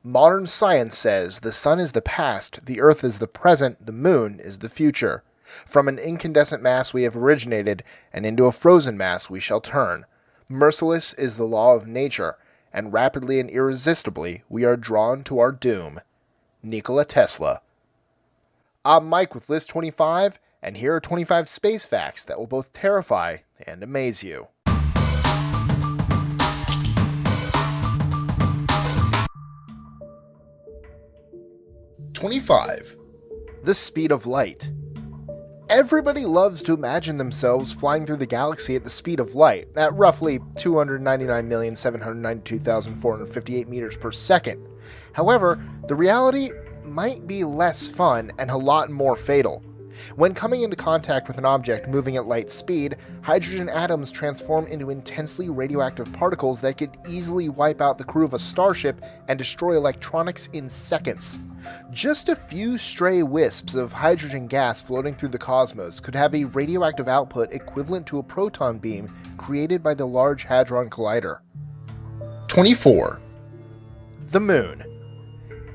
Modern science says the sun is the past, the earth is the present, the moon is the future. From an incandescent mass we have originated, and into a frozen mass we shall turn. Merciless is the law of nature, and rapidly and irresistibly we are drawn to our doom. Nikola Tesla. I'm Mike with List 25, and here are 25 space facts that will both terrify and amaze you. '25. The speed of light. Everybody loves to imagine themselves flying through the galaxy at the speed of light, at roughly 299,792,458 meters per second. However, the reality might be less fun and a lot more fatal. When coming into contact with an object moving at light speed, hydrogen atoms transform into intensely radioactive particles that could easily wipe out the crew of a starship and destroy electronics in seconds. Just a few stray wisps of hydrogen gas floating through the cosmos could have a radioactive output equivalent to a proton beam created by the Large Hadron Collider. 24. The Moon.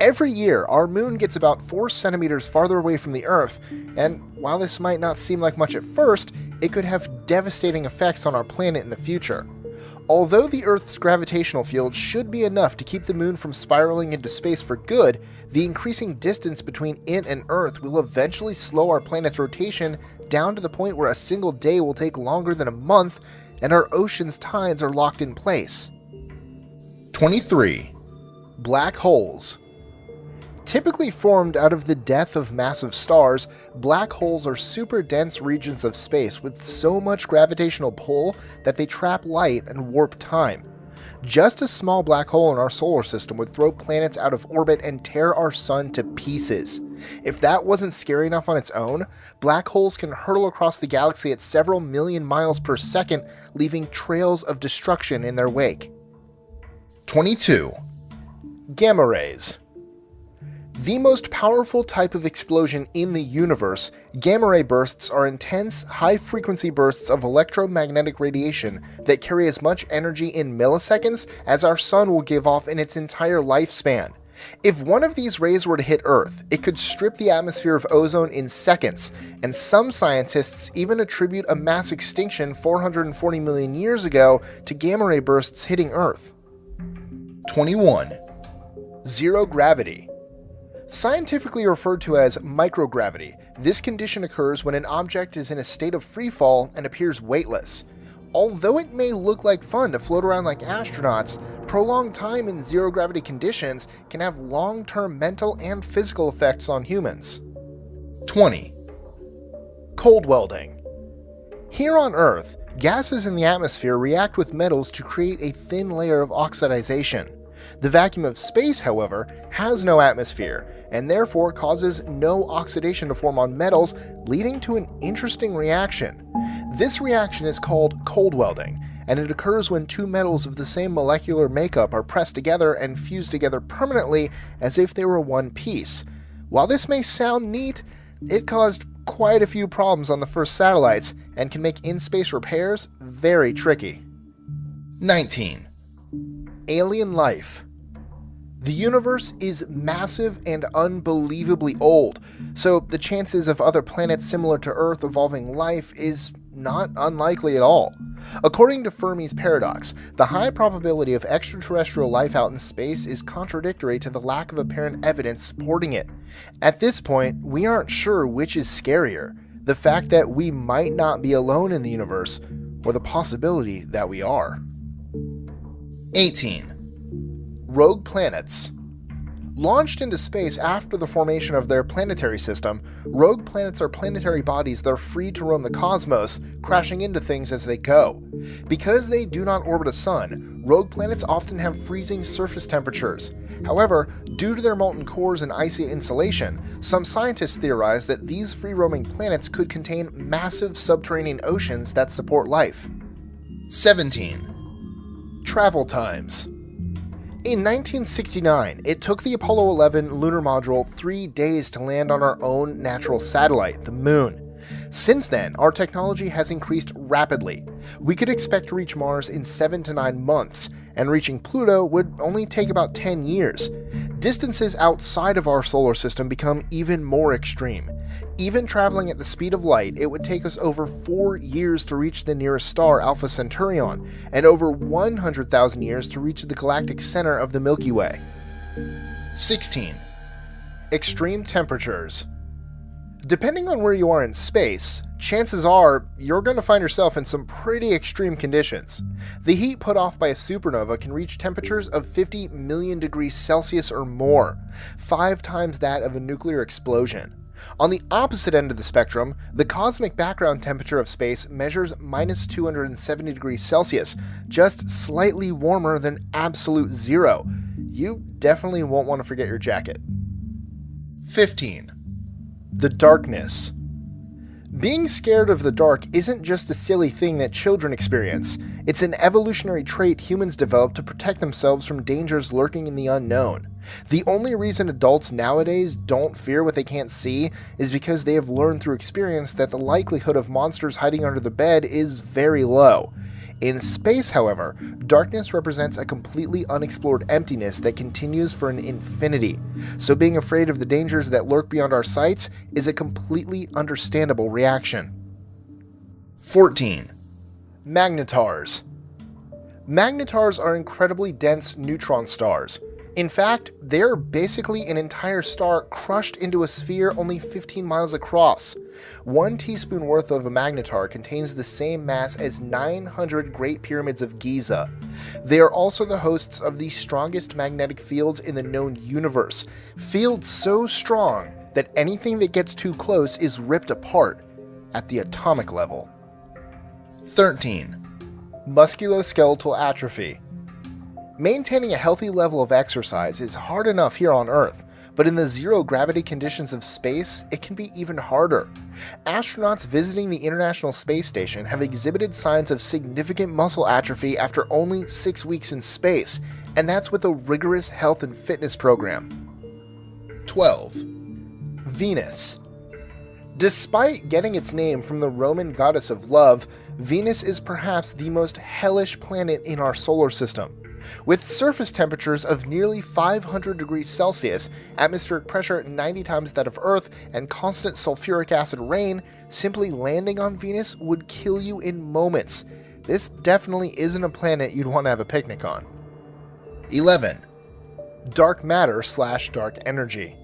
Every year, our moon gets about 4 centimeters farther away from the Earth, and while this might not seem like much at first, it could have devastating effects on our planet in the future. Although the Earth's gravitational field should be enough to keep the moon from spiraling into space for good, the increasing distance between it and Earth will eventually slow our planet's rotation down to the point where a single day will take longer than a month, and our ocean's tides are locked in place. 23. Black holes. Typically formed out of the death of massive stars, black holes are super dense regions of space with so much gravitational pull that they trap light and warp time. Just a small black hole in our solar system would throw planets out of orbit and tear our sun to pieces. If that wasn't scary enough on its own, black holes can hurtle across the galaxy at several million miles per second, leaving trails of destruction in their wake. 22. Gamma rays. The most powerful type of explosion in the universe, gamma ray bursts are intense, high-frequency bursts of electromagnetic radiation that carry as much energy in milliseconds as our sun will give off in its entire lifespan. If one of these rays were to hit Earth, it could strip the atmosphere of ozone in seconds, and some scientists even attribute a mass extinction 440 million years ago to gamma ray bursts hitting Earth. 21. Zero gravity. Scientifically referred to as microgravity, this condition occurs when an object is in a state of freefall and appears weightless. Although it may look like fun to float around like astronauts, prolonged time in zero-gravity conditions can have long-term mental and physical effects on humans. 20. Cold welding. Here on Earth, gases in the atmosphere react with metals to create a thin layer of oxidization. The vacuum of space, however, has no atmosphere, and therefore causes no oxidation to form on metals, leading to an interesting reaction. This reaction is called cold welding, and it occurs when two metals of the same molecular makeup are pressed together and fused together permanently as if they were one piece. While this may sound neat, it caused quite a few problems on the first satellites, and can make in-space repairs very tricky. 19. Alien life. The universe is massive and unbelievably old, so the chances of other planets similar to Earth evolving life is not unlikely at all. According to Fermi's paradox, the high probability of extraterrestrial life out in space is contradictory to the lack of apparent evidence supporting it. At this point, we aren't sure which is scarier, the fact that we might not be alone in the universe, or the possibility that we are. 18. Rogue planets. Launched into space after the formation of their planetary system, rogue planets are planetary bodies that are free to roam the cosmos, crashing into things as they go. Because they do not orbit a sun, rogue planets often have freezing surface temperatures. However, due to their molten cores and icy insulation, some scientists theorize that these free-roaming planets could contain massive subterranean oceans that support life. 17. Travel times. In 1969, it took the Apollo 11 lunar module 3 days to land on our own natural satellite, the Moon. Since then, our technology has increased rapidly. We could expect to reach Mars in 7 to 9 months, and reaching Pluto would only take about 10 years. Distances outside of our solar system become even more extreme. Even traveling at the speed of light, it would take us over 4 years to reach the nearest star, Alpha Centauri, and over 100,000 years to reach the galactic center of the Milky Way. 16. Extreme temperatures. Depending on where you are in space, chances are you're going to find yourself in some pretty extreme conditions. The heat put off by a supernova can reach temperatures of 50 million degrees Celsius or more, 5 times that of a nuclear explosion. On the opposite end of the spectrum, the cosmic background temperature of space measures minus 270 degrees Celsius, just slightly warmer than absolute zero. You definitely won't want to forget your jacket. 15. The darkness. Being scared of the dark isn't just a silly thing that children experience. It's an evolutionary trait humans develop to protect themselves from dangers lurking in the unknown. The only reason adults nowadays don't fear what they can't see is because they have learned through experience that the likelihood of monsters hiding under the bed is very low. In space, however, darkness represents a completely unexplored emptiness that continues for an infinity. So being afraid of the dangers that lurk beyond our sights is a completely understandable reaction. 14. Magnetars. Magnetars are incredibly dense neutron stars. In fact, they're basically an entire star crushed into a sphere only 15 miles across. 1 teaspoon worth of a magnetar contains the same mass as 900 Great Pyramids of Giza. They are also the hosts of the strongest magnetic fields in the known universe, fields so strong that anything that gets too close is ripped apart at the atomic level. 13. Musculoskeletal atrophy. Maintaining a healthy level of exercise is hard enough here on Earth, but in the zero-gravity conditions of space, it can be even harder. Astronauts visiting the International Space Station have exhibited signs of significant muscle atrophy after only 6 weeks in space, and that's with a rigorous health and fitness program. 12. Venus. Despite getting its name from the Roman goddess of love, Venus is perhaps the most hellish planet in our solar system. With surface temperatures of nearly 500 degrees Celsius, atmospheric pressure 90 times that of Earth, and constant sulfuric acid rain, simply landing on Venus would kill you in moments. This definitely isn't a planet you'd want to have a picnic on. 11. Dark matter/dark energy.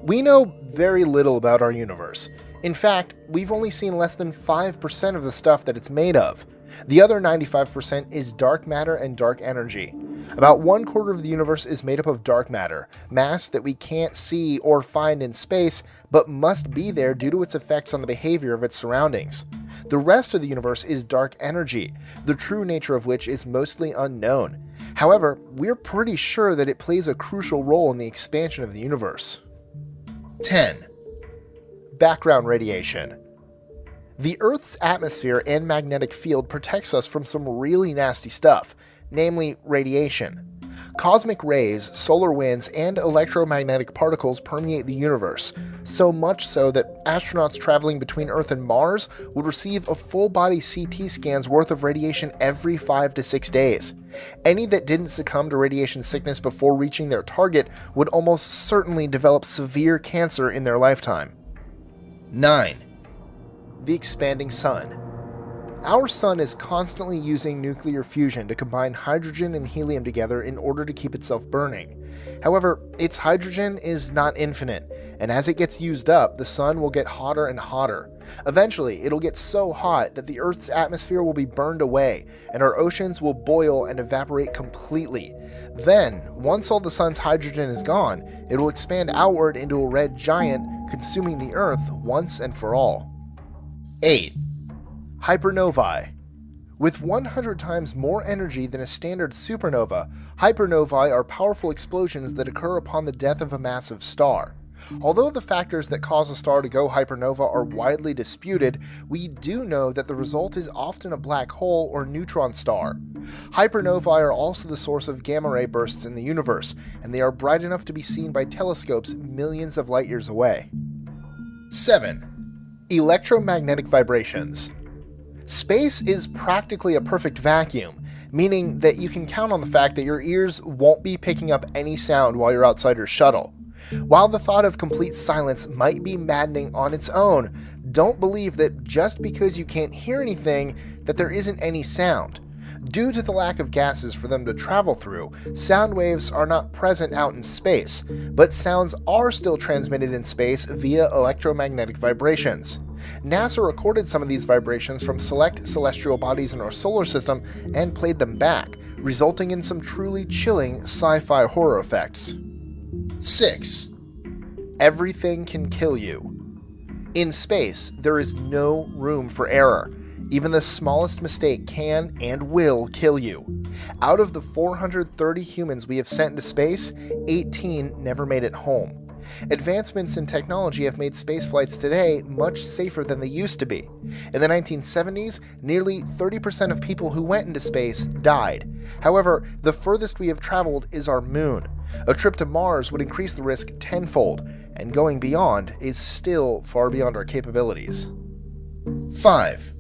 We know very little about our universe. In fact, we've only seen less than 5% of the stuff that it's made of. The other 95% is dark matter and dark energy. About 1/4 of the universe is made up of dark matter, mass that we can't see or find in space, but must be there due to its effects on the behavior of its surroundings. The rest of the universe is dark energy, the true nature of which is mostly unknown. However, we're pretty sure that it plays a crucial role in the expansion of the universe. 10. Background radiation. The Earth's atmosphere and magnetic field protects us from some really nasty stuff, namely radiation. Cosmic rays, solar winds, and electromagnetic particles permeate the universe, so much so that astronauts traveling between Earth and Mars would receive a full-body CT scan's worth of radiation every 5 to 6 days. Any that didn't succumb to radiation sickness before reaching their target would almost certainly develop severe cancer in their lifetime. 9. The expanding sun. Our sun is constantly using nuclear fusion to combine hydrogen and helium together in order to keep itself burning. However, its hydrogen is not infinite, and as it gets used up, the sun will get hotter and hotter. Eventually, it'll get so hot that the Earth's atmosphere will be burned away, and our oceans will boil and evaporate completely. Then, once all the sun's hydrogen is gone, it will expand outward into a red giant, consuming the Earth once and for all. 8. Hypernovae. With 100 times more energy than a standard supernova, hypernovae are powerful explosions that occur upon the death of a massive star. Although the factors that cause a star to go hypernova are widely disputed, we do know that the result is often a black hole or neutron star. Hypernovae are also the source of gamma ray bursts in the universe, and they are bright enough to be seen by telescopes millions of light years away. 7. Electromagnetic vibrations. Space is practically a perfect vacuum, meaning that you can count on the fact that your ears won't be picking up any sound while you're outside your shuttle. While the thought of complete silence might be maddening on its own, don't believe that just because you can't hear anything, that there isn't any sound. Due to the lack of gases for them to travel through, sound waves are not present out in space, but sounds are still transmitted in space via electromagnetic vibrations. NASA recorded some of these vibrations from select celestial bodies in our solar system and played them back, resulting in some truly chilling sci-fi horror effects. 6. Everything can kill you. In space, there is no room for error. Even the smallest mistake can and will kill you. Out of the 430 humans we have sent into space, 18 never made it home. Advancements in technology have made space flights today much safer than they used to be. In the 1970s, nearly 30% of people who went into space died. However, the furthest we have traveled is our moon. A trip to Mars would increase the risk tenfold, and going beyond is still far beyond our capabilities. 5.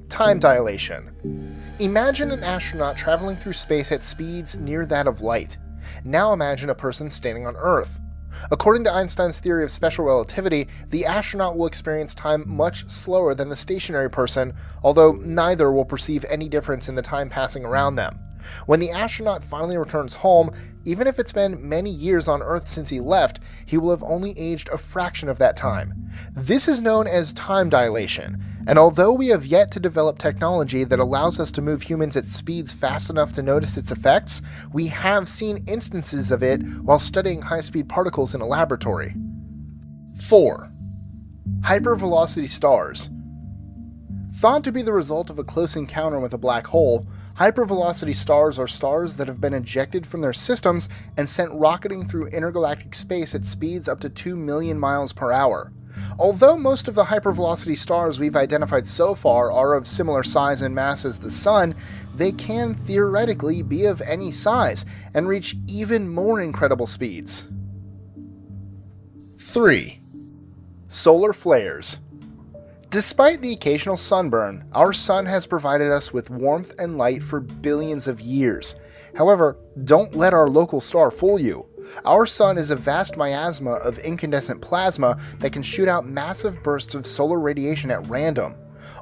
Time dilation. Imagine an astronaut traveling through space at speeds near that of light. Now imagine a person standing on Earth. According to Einstein's theory of special relativity, the astronaut will experience time much slower than the stationary person, although neither will perceive any difference in the time passing around them. When the astronaut finally returns home, even if it's been many years on Earth since he left, he will have only aged a fraction of that time. This is known as time dilation, and although we have yet to develop technology that allows us to move humans at speeds fast enough to notice its effects, we have seen instances of it while studying high-speed particles in a laboratory. 4. Hypervelocity stars. Thought to be the result of a close encounter with a black hole, hypervelocity stars are stars that have been ejected from their systems and sent rocketing through intergalactic space at speeds up to 2 million miles per hour. Although most of the hypervelocity stars we've identified so far are of similar size and mass as the Sun, they can theoretically be of any size and reach even more incredible speeds. 3. Solar flares. Despite the occasional sunburn, our sun has provided us with warmth and light for billions of years. However, don't let our local star fool you. Our sun is a vast miasma of incandescent plasma that can shoot out massive bursts of solar radiation at random.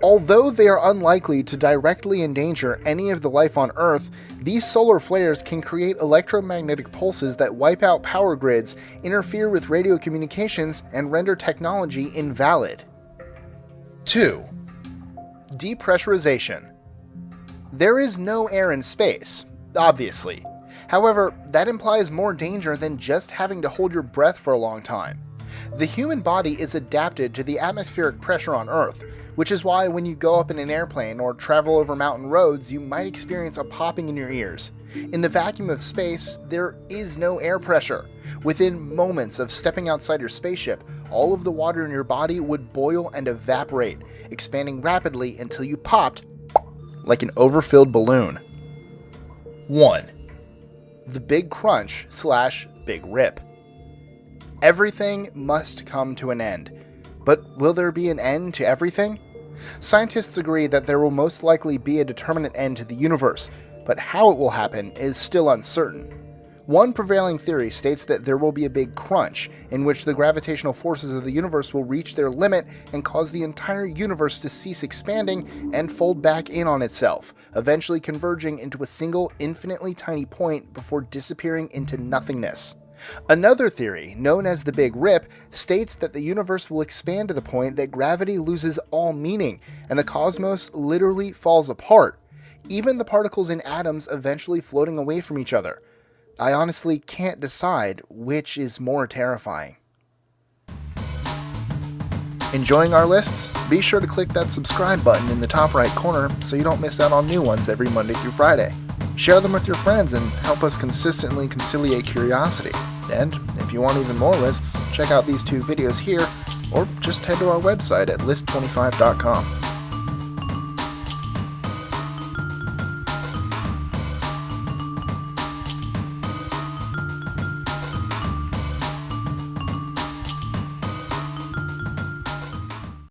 Although they are unlikely to directly endanger any of the life on Earth, these solar flares can create electromagnetic pulses that wipe out power grids, interfere with radio communications, and render technology invalid. 2. Depressurization. There is no air in space, obviously. However, that implies more danger than just having to hold your breath for a long time. The human body is adapted to the atmospheric pressure on Earth, which is why when you go up in an airplane or travel over mountain roads, you might experience a popping in your ears. In the vacuum of space, there is no air pressure. Within moments of stepping outside your spaceship, all of the water in your body would boil and evaporate, expanding rapidly until you popped like an overfilled balloon. 1. The Big Crunch / Big Rip. Everything must come to an end. But will there be an end to everything? Scientists agree that there will most likely be a determinate end to the universe, but how it will happen is still uncertain. One prevailing theory states that there will be a big crunch, in which the gravitational forces of the universe will reach their limit and cause the entire universe to cease expanding and fold back in on itself, eventually converging into a single infinitely tiny point before disappearing into nothingness. Another theory, known as the Big Rip, states that the universe will expand to the point that gravity loses all meaning, and the cosmos literally falls apart, even the particles in atoms eventually floating away from each other. I honestly can't decide which is more terrifying. Enjoying our lists? Be sure to click that subscribe button in the top right corner so you don't miss out on new ones every Monday through Friday. Share them with your friends and help us consistently conciliate curiosity. And if you want even more lists, check out these 2 videos here, or just head to our website at list25.com.